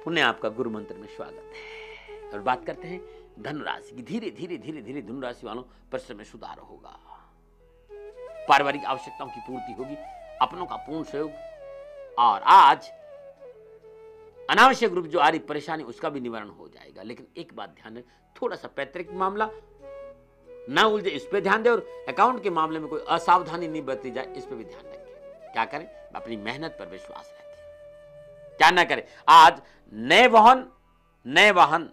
पुण्य आपका गुरु मंत्र में स्वागत है। और बात करते हैं धनुराशि की। धीरे धीरे धीरे धीरे धनुराशि वालों परिश्रम में सुधार होगा, पारिवारिक आवश्यकताओं की पूर्ति होगी, अपनों का पूर्ण सहयोग, और आज अनावश्यक रूप जो आ रही परेशानी उसका भी निवारण हो जाएगा। लेकिन एक बात ध्यान रहे, थोड़ा सा पैतृक मामला ना उलझे, इस पे ध्यान दे, और अकाउंट के मामले में कोई असावधानी नहीं बरती जाए, इस पे भी ध्यान रखें। क्या करें? अपनी मेहनत पर विश्वास रखें। क्या ना करें? आज नए वाहन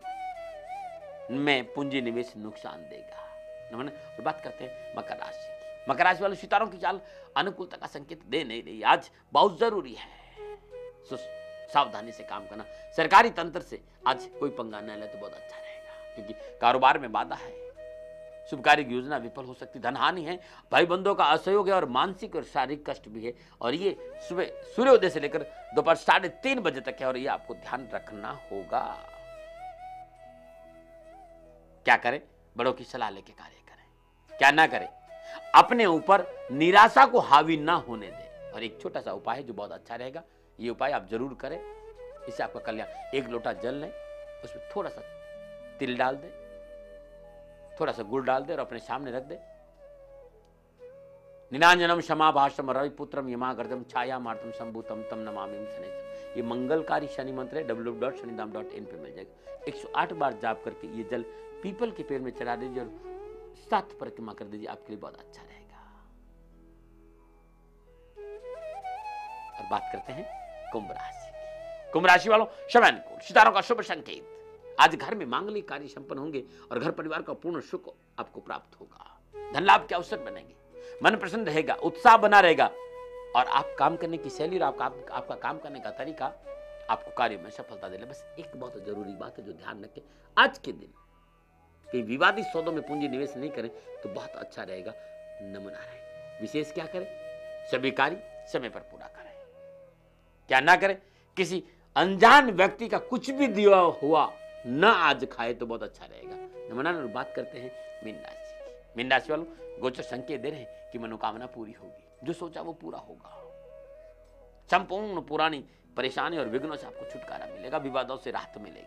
में पूंजी निवेश नुकसान देगा। और बात करते हैं मकर राशि की। मकर राशि वाले सितारों की चाल अनुकूलता का संकेत दे नहीं रही। आज बहुत जरूरी है सावधानी से काम करना। सरकारी तंत्र से आज कोई पंगा न ले तो बहुत अच्छा रहेगा, क्योंकि कारोबार में बाधा है, शुभ कार्य की योजना विफल हो सकती, धन हानि है, भाई बंधुओं का असहयोग है, और मानसिक और शारीरिक कष्ट भी है। और ये सुबह सूर्योदय से लेकर दोपहर 3:30 बजे तक है, और ये आपको ध्यान रखना होगा। क्या करें? बड़ों की सलाह लेके कार्य करें। क्या ना करें? अपने ऊपर निराशा को हावी ना होने दें। और एक छोटा सा उपाय है जो बहुत अच्छा रहेगा, ये उपाय आप जरूर करें, इससे आपका कल्याण। 1 लोटा जल लें, उसमें थोड़ा सा तिल डाल दें, थोड़ा सा गुड़ डाल दे और अपने सामने रख दे। निनांजनम क्षमाभाषम रविपुत्रम यमागर्दम छाया मार्तम संभूतम तम नमामि शनिचर। ये मंगलकारी शनि मंत्र है, www.shanidham.in पे मिल जाएगा। 108 बार जाप करके ये जल पीपल के पेड़ में चढ़ा दीजिए और 7 परिक्रमा कर दीजिए, आपके लिए बहुत अच्छा रहेगा। और बात करते हैं कुंभ राशि की। कुंभ राशि वालों समय अनुकूल, सितारों का शुभ संकेत। आज घर में मांगलिक कार्य संपन्न होंगे और घर परिवार का पूर्ण सुख आपको प्राप्त होगा। धन लाभ के अवसर बनेंगे, मन प्रसन्न रहेगा, उत्साह बना रहेगा, और आप काम करने की शैली और आपका काम करने का तरीका आपको कार्य में सफलता देगा। बस एक बहुत जरूरी बात है जो ध्यान रखें, आज के दिन कहीं विवादित सौदों में पूंजी निवेश नहीं करें तो बहुत अच्छा रहेगा। नमन आ रहे विशेष क्या करें? सभी कार्य समय पर पूरा करें। क्या ना करें? किसी अनजान व्यक्ति का कुछ भी दिया हुआ न आज खाए तो बहुत अच्छा रहेगा। नमन। और बात करते हैं मीन राशि की। मीन राशि वालों गोचर संकेत दे रहे हैं कि मनोकामना पूरी होगी, जो सोचा वो पूरा होगा। संपूर्ण पुरानी परेशानी और विघ्नों से आपको छुटकारा मिलेगा, विवादों से राहत मिलेगी,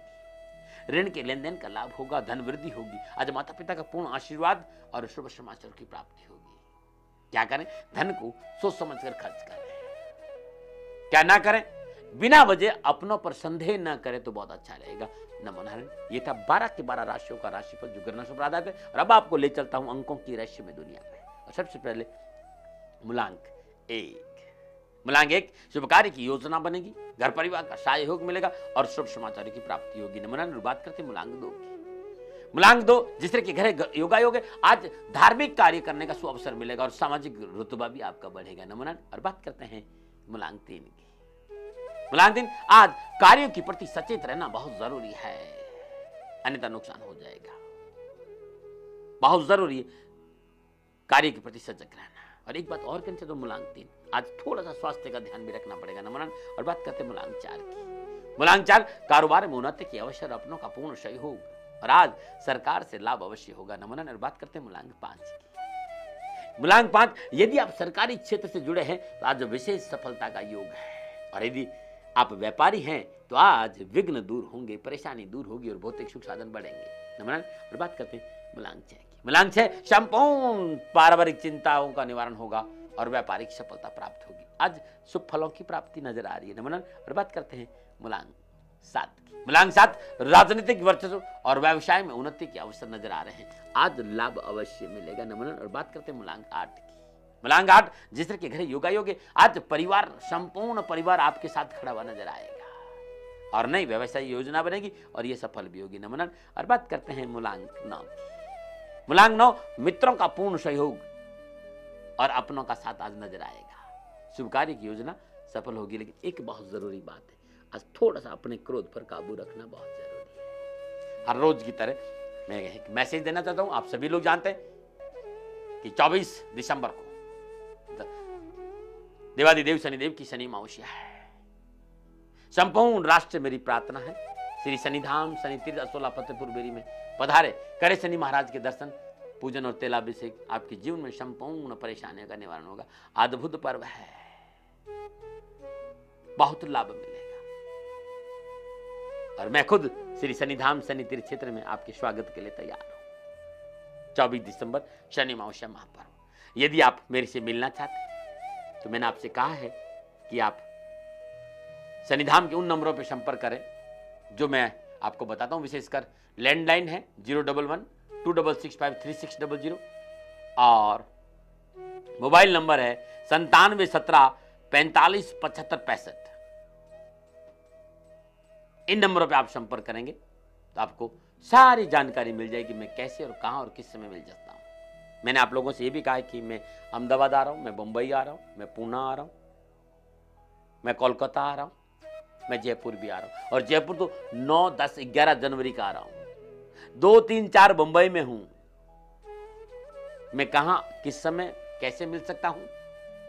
ऋण के लेन देन का लाभ होगा, धन वृद्धि होगी। आज माता पिता का पूर्ण आशीर्वाद और शुभ समाचार की प्राप्ति होगी। क्या करें? धन को सोच समझ कर खर्च करें। क्या ना करें? बिना वजह अपनों पर संदेह न करें तो बहुत अच्छा रहेगा। नमन। ये था 12 के 12 राशियों का राशिफल जो गणना से आधारित है। और अब आपको ले चलता हूं अंकों की रहस्यमय दुनिया में। और सबसे पहले मूलांक 1 शुभ कार्य की योजना बनेगी, घर परिवार का सहयोग मिलेगा और शुभ समाचार की प्राप्ति होगी। नमन। बात करते हैं मूलांक 2 की। मूलांक 2 जिस तरह के घर योगायोग है, आज धार्मिक कार्य करने का सुअवसर मिलेगा और सामाजिक रुतबा भी आपका बढ़ेगा। नमन। और बात करते हैं मूलांक 3 की। मूलांक 3 आज कार्यों के प्रति सचेत रहना बहुत जरूरी है, अन्यथा नुकसान हो जाएगा। बहुत जरूरी है कार्य के प्रति सजग रहना। और एक बात और कहना चाहिए तो मूलांक 3 आज थोड़ा सा स्वास्थ्य का ध्यान भी रखना पड़ेगा। नमन। और बात करते हैं मूलांक 4 की। मूलांक 4 कारोबार में उन्नति के अवसर, अपनों का पूर्ण सहयोग, और आज सरकार से लाभ अवश्य होगा। नमन। और बात करते हैं मूलांक 5 की। मूलांक 5 यदि आप सरकारी क्षेत्र से जुड़े हैं तो आज विशेष सफलता का योग है, और यदि आप व्यापारी हैं तो आज विघ्न दूर होंगे, परेशानी दूर होगी और भौतिक सुख साधन बढ़ेंगे। नमन। और बात करते हैं मूलांक 6 की। मूलांक 6 संपूर्ण पारिवारिक चिंताओं का निवारण होगा और व्यापारिक सफलता प्राप्त होगी। आज शुभ फलों की प्राप्ति नजर आ रही है। नमन। और बात करते हैं मूलांक 7 की। मूलांक 7 राजनीतिक वर्चस्व और व्यवसाय में उन्नति के अवसर नजर आ रहे हैं, आज लाभ अवश्य मिलेगा। नमन। और बात करते हैं मूलांक 8 की। मूलांक 8 जिस तरह के घर योगायोग है, आज परिवार, संपूर्ण परिवार आपके साथ खड़ा हुआ नजर आएगा और नई व्यवसाय योजना बनेगी और ये सफल भी होगी। नमन। और बात करते हैं मूलांक 9 की। मूलांक 9 मित्रों का पूर्ण सहयोग और अपनों का साथ आज नजर आएगा। शुभ कार्य की योजना सफल होगी। लेकिन एक बहुत जरूरी बात है, आज थोड़ा सा अपने क्रोध पर काबू रखना बहुत जरूरी है। हर रोज की तरह मैं एक मैसेज देना चाहता हूं। आप सभी लोग जानते हैं कि 24 दिसंबर को देवादिदेव शनिदेव की शनि अमावस्या है। संपूर्ण राष्ट्र मेरी प्रार्थना है श्री शनिधाम शनि तीर्थ असोला फतेहपुर बेरी में पधारे, करे शनि महाराज के दर्शन, पूजन और तेलाभिषेक। आपके जीवन में संपूर्ण परेशानियों का निवारण होगा। अद्भुत पर्व है, बहुत लाभ मिलेगा। और मैं खुद श्री शनिधाम शनि तीर्थ क्षेत्र में आपके स्वागत के लिए तैयार हूं। 24 दिसंबर शनि अमावस्या महापर्व। यदि आप मेरे से मिलना चाहते हैं तो मैंने आपसे कहा है कि आप शनिधाम के उन नंबरों पर संपर्क करें जो मैं आपको बताता हूं। विशेषकर लैंडलाइन है 011-266-53600 और मोबाइल नंबर है 9717457565। इन नंबरों पे आप संपर्क करेंगे तो आपको सारी जानकारी मिल जाएगी मैं कैसे और कहां और किस समय मिल जाता हूं। मैंने आप लोगों से ये भी कहा है कि मैं अहमदाबाद आ रहा हूं, मैं बंबई आ रहा हूं, मैं पूना आ रहा हूं, मैं कोलकाता आ रहा हूं, मैं जयपुर भी आ रहा हूं। और जयपुर तो 9, 10, 11 जनवरी का आ रहा हूं। 2, 3, 4 बंबई में हूं। मैं कहां किस समय कैसे मिल सकता हूं,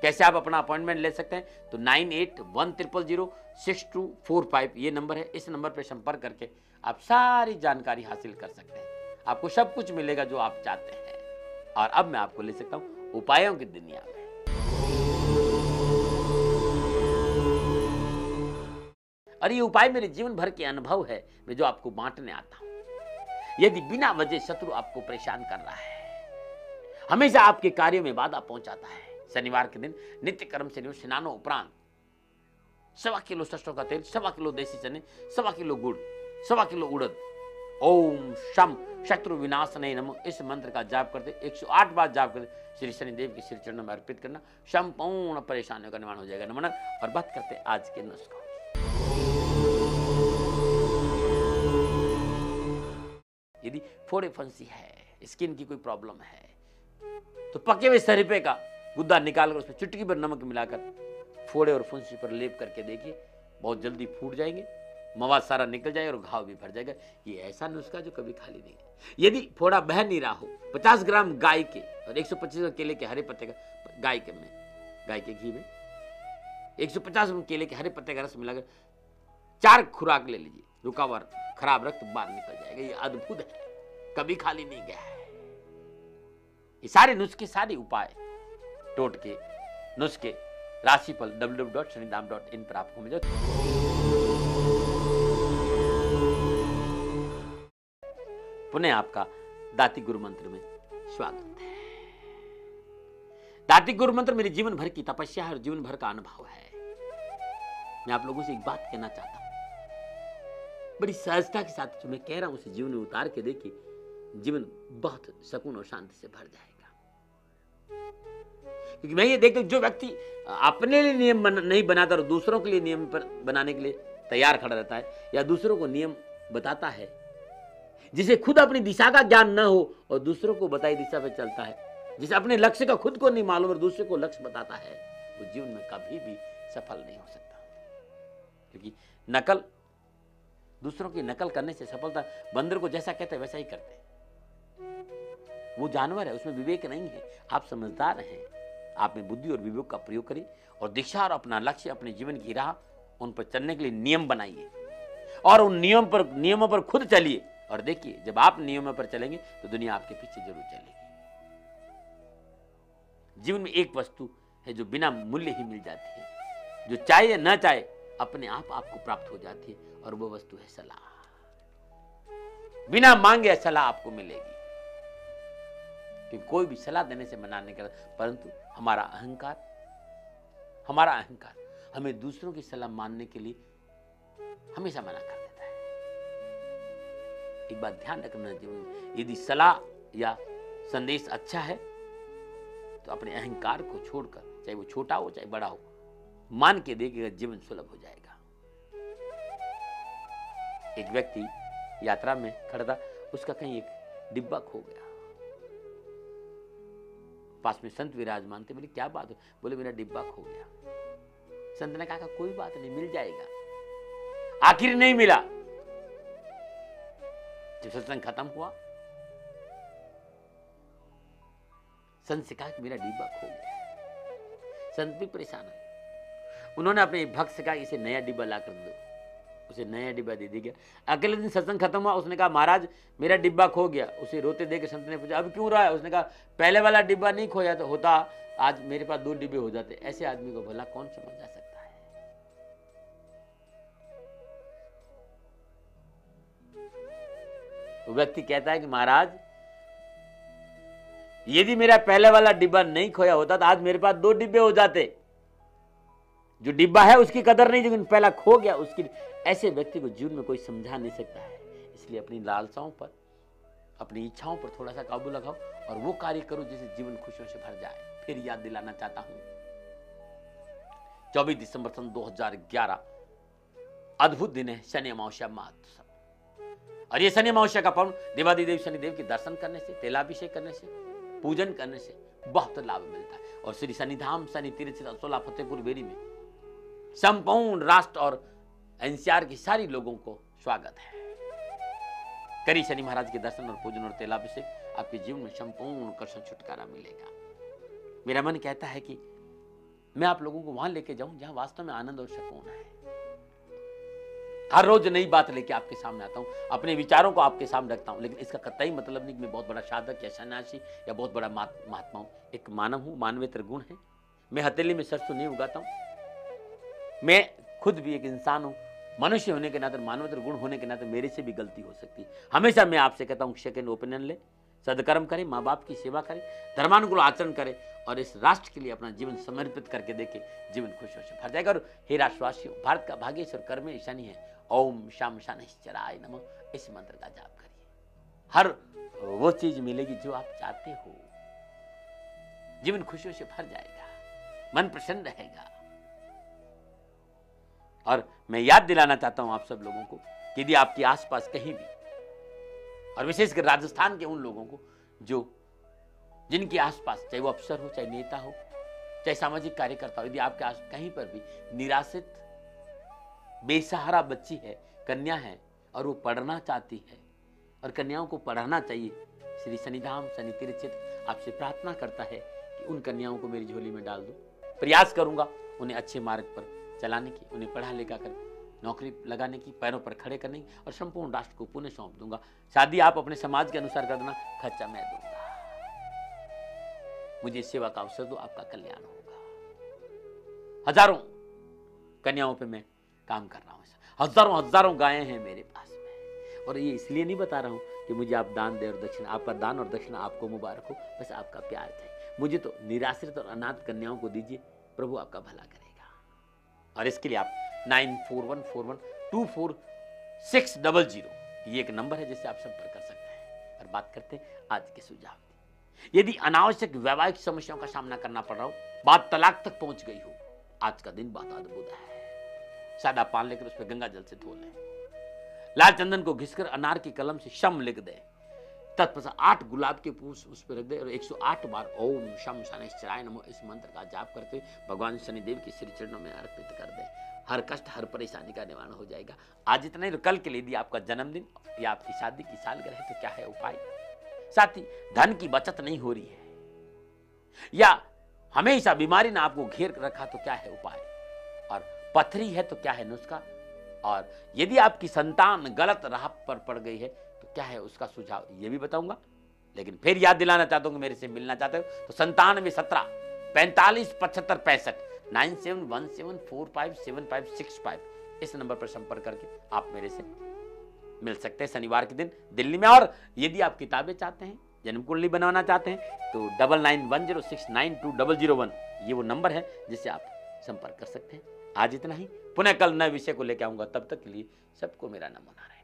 कैसे आप अपना अपॉइंटमेंट ले सकते हैं, तो 9810006245 ये नंबर है। इस नंबर पर संपर्क करके आप सारी जानकारी हासिल कर सकते हैं। आपको सब कुछ मिलेगा जो आप चाहते हैं। और अब मैं आपको ले सकता हूं उपायों की दुनिया में। और ये उपाय मेरे जीवन भर के अनुभव है, मैं जो आपको बांटने आता हूं। यदि बिना वजह शत्रु आपको परेशान कर रहा है, हमेशा आपके कार्यों में बाधा पहुंचाता है, शनिवार के दिन नित्य कर्म से स्नानों उपरांत 1.25 किलो सरसों का तेल, 1.25 किलो देसी चने, 1.25 किलो गुड़, 1.25 किलो उड़द, ओम शम शत्रु विनाशने नमः इस मंत्र का जाप करते 108 बार जाप करते श्री शनिदेव के श्री चरणों में अर्पित करना, संपूर्ण परेशानियों का निवारण हो जाएगा। नमन। और बात करते हैं आज के नुस्खों। यदि फोड़े फंसी है, स्किन की कोई प्रॉब्लम है, तो पके हुए सरपे का गुद्दा निकालकर उसमें चुटकी भर नमक मिलाकर फोड़े और फुंसी पर लेप करके देखिए, बहुत जल्दी फूट जाएंगे, मवाद सारा निकल जाएगा और घाव भी भर जाएगा। ये ऐसा नुस्खा जो कभी खाली नहीं है। यदि फोड़ा बह नहीं रहा हो, 50 ग्राम गाय के और 125 केले के हरे पत्ते का गाय के घी में 150 ग्राम केले के हरे पत्ते का रस मिलाकर 4 खुराक ले लीजिए, रुका हुआ खराब रक्त बाहर निकल जाएगा। ये अद्भुत है, कभी खाली नहीं गया है। ये सारे नुस्खे, सारे उपाय, टोटके, नुस्खे, राशिफल www.shanidham.in पर आपको मिल जाए। पुनः आपका दाती गुरु मंत्र में स्वागत है। दाती गुरु मंत्र मेरे जीवन भर की तपस्या है और जीवन भर का अनुभव है। मैं आप लोगों से एक बात कहना चाहता हूं, बड़ी सहजता के साथ जो मैं कह रहा हूं उसे जीवन में उतार के देखिए, जीवन बहुत सुकून और शांति से भर जाएगा। क्योंकि मैं ये देखता हूं जो व्यक्ति अपने लिए नियम नहीं बनाता और दूसरों के लिए नियम पर बनाने के लिए तैयार खड़ा रहता है, या दूसरों को नियम बताता है, जिसे खुद अपनी दिशा का ज्ञान न हो और दूसरों को बताई दिशा पर चलता है, जिसे अपने लक्ष्य का खुद को नहीं मालूम और दूसरे को लक्ष्य बताता है, वो जीवन में कभी भी सफल नहीं हो सकता। क्योंकि नकल, दूसरों की नकल करने से सफलता, बंदर को जैसा कहते हैं वैसा ही करते हैं। वो जानवर है, उसमें विवेक नहीं है। आप समझदार हैं, आप में बुद्धि और विवेक का प्रयोग करिए और दिशा और अपना लक्ष्य, अपने जीवन की राह, उन पर चलने के लिए नियम बनाइए और उन नियमों पर खुद चलिए। और देखिए, जब आप नियमों पर चलेंगे तो दुनिया आपके पीछे जरूर चलेगी। जीवन में एक वस्तु है जो बिना मूल्य ही मिल जाती है, जो चाहे या न चाहे अपने आप आपको प्राप्त हो जाती है, और वो वस्तु है सलाह। बिना मांगे सलाह आपको मिलेगी। कि कोई भी सलाह देने से मना नहीं करता, परंतु हमारा अहंकार हमें दूसरों की सलाह मानने के लिए हमेशा मना कर देता है। एक बात ध्यान रखना जीवन में, यदि सलाह या संदेश अच्छा है तो अपने अहंकार को छोड़कर, चाहे वो छोटा हो चाहे बड़ा हो, मान के देखिएगा, जीवन सुलभ हो जाएगा। एक व्यक्ति यात्रा में खड़ा था, उसका कहीं एक डिब्बा खो गया। पास में संत विराजमान थे, बोले क्या बात है? बोले मेरा डिब्बा खो गया। संत ने कहा कोई बात नहीं, मिल जाएगा। आखिर नहीं मिला। जब सत्संग खत्म हुआ, संत से कहा कि मेरा डिब्बा खो गया। संत भी परेशान है। उन्होंने अपने भक्त से कहा इसे नया डिब्बा ला कर दो। उसे नया डिब्बा दे दिया गया। अगले दिन सत्संग खत्म हुआ, उसने कहा महाराज मेरा डिब्बा खो गया। उसे रोते देख संत ने पूछा अब क्यों रहा है? उसने कहा पहले वाला डिब्बा नहीं खोया तो होता, आज मेरे पास 2 डिब्बे हो जाते। ऐसे आदमी को भला कौन समझा सकता है? वो व्यक्ति कहता है कि महाराज, यदि मेरा पहले वाला डिब्बा नहीं खोया होता तो आज मेरे पास 2 डिब्बे हो जाते। जो डिब्बा है उसकी कदर नहीं, लेकिन पहला खो गया उसकी। ऐसे व्यक्ति को जीवन में कोई समझा नहीं सकता है। इसलिए अपनी लालसाओं पर, अपनी इच्छाओं पर थोड़ा सा काबू लगाओ और वो कार्य करो जिससे जीवन खुशियों से भर जाए। फिर याद दिलाना चाहता हूं, 24 दिसंबर सन 2011 अद्भुत दिन है, शनि अमावस्या महोत्सव। और ये शनि अमावस्या का पर्व देवादिदेव शनिदेव के दर्शन करने से, तेलाभिषेक करने से, पूजन करने से बहुत लाभ मिलता है। और श्री शनिधाम शनि तीर्थ 16 फतेहपुर बेरी में संपूर्ण राष्ट्र और एनसीआर की सारी लोगों को स्वागत है। करी शनि महाराज के दर्शन और पूजन और तेलाभिषेक, आपके जीवन में संपूर्ण कर्षण छुटकारा मिलेगा। मेरा मन कहता है कि मैं आप लोगों को वहां लेके जाऊं जहां वास्तव में आनंद और सुकून है। हर रोज नई बात लेके आपके सामने आता हूं, अपने विचारों को आपके सामने रखता हूं, लेकिन इसका कतई मतलब नहीं कि मैं बहुत बड़ा साधक या सन्यासी या बहुत बड़ा महात्मा हूं। एक मानव हूं, मानवेतर गुण है। मैं हथेली में सरसों नहीं उगाता हूं। मैं खुद भी एक इंसान हूं। मनुष्य होने के नाते, मानवेतर गुण होने के नाते मेरे से भी गलती हो सकती है। हमेशा मैं आपसे कहता हूं सेकंड ओपिनियन ले, सदकर्म करें, माँ बाप की सेवा करें, धर्मानुकूल आचरण करें और इस राष्ट्र के लिए अपना जीवन समर्पित करके देखें, जीवन खुशियों से भर जाएगा। और हे राष्ट्रवासियों, भारत का भाग्येश्वर कर्म शनि है। ओम शम शनिश्चराय नमः, इस मंत्र का जाप करिए। हर वो चीज मिलेगी जो आप चाहते हो। जीवन खुशियों से भर जाएगा, मन प्रसन्न रहेगा। और मैं याद दिलाना चाहता हूं आप सब लोगों को कि यदि आपके आसपास कहीं भी, और विशेषकर राजस्थान के उन लोगों को जो जिनके आसपास, चाहे वो अफसर हो, चाहे नेता हो, चाहे सामाजिक कार्यकर्ता हो, यदि आपके आस कहीं पर भी निराश्रित बेसहारा बच्ची है, कन्या है और वो पढ़ना चाहती है और कन्याओं को पढ़ाना चाहिए, श्री शनिधाम शनि तीर्थ आपसे प्रार्थना करता है कि उन कन्याओं को मेरी झोली में डाल दो। प्रयास करूंगा उन्हें अच्छे मार्ग पर चलाने की, उन्हें पढ़ा लिखा कर नौकरी लगाने की, पैरों पर खड़े करने की, और संपूर्ण राष्ट्र को पुण्य सौंप दूंगा। शादी आप अपने समाज के अनुसार कर देना, खर्चा मैं दूंगा। मुझे सेवा का अवसर दो, आपका कल्याण होगा। हजारों कन्याओं पे मैं काम कर रहा हूं। हजारों गायें हैं मेरे पास में। और ये इसलिए नहीं बता रहा हूं कि मुझे आप दान दे और दक्षिणा, आपका दान और दक्षिणा आपको मुबारक हो, बस आपका प्यार चाहिए। मुझे तो निराश्रित और अनाथ कन्याओं को दीजिए, प्रभु आपका भला करेगा। और इसके लिए आप 9414124600 ये एक नंबर है जिससे आप संपर्क कर सकते हैं। और बात करते हैं आज के सुझाव की। यदि अनावश्यक वैवाहिक समस्याओं का सामना करना पड़ रहा हो, बात तलाक तक पहुंच गई हो, आज का दिन बहुत अद्भुत है। सादा पान लेकर उस पर गंगा जल से धो लें। लाल चंदन को घिसकर अनार की कलम से शम लिख दे। तत्पश्चात 8 गुलाब के पुष्प उस पर रख दे और 108 बार ओम शम शनिश्चराय नमः इस मंत्र का जाप करते भगवान शनिदेव के श्री चरणों में अर्पित कर दे। हर कष्ट, हर परेशानी का निवारण हो जाएगा। आज इतना ही, कल के लिए यदि आपका जन्मदिन या आपकी शादी की सालगिरह है तो क्या है उपाय। साथ ही धन की बचत नहीं हो रही है या हमेशा बीमारी ने आपको घेर रखा तो क्या है उपाय। और पथरी है तो क्या है नुस्खा। और यदि आपकी संतान गलत राह पर पड़ गई है तो क्या है उसका सुझाव, ये भी बताऊंगा। लेकिन फिर याद दिलाना चाहता हूं कि मेरे से मिलना चाहते हो तो 9717 45 75 65 9717457565 इस नंबर पर संपर्क करके आप मेरे से मिल सकते हैं संनिवार के दिन दिल्ली में। और यदि आप किताबें चाहते हैं, जन्म कुंडली बनाना चाहते हैं तो 9910692001 ये वो नंबर है जिससे आप संपर्क कर सकते हैं। आज इतना ही, पुनः कल नए विषय को लेकर आऊंगा। तब तक के लिए सबको मेरा नमन नारायण।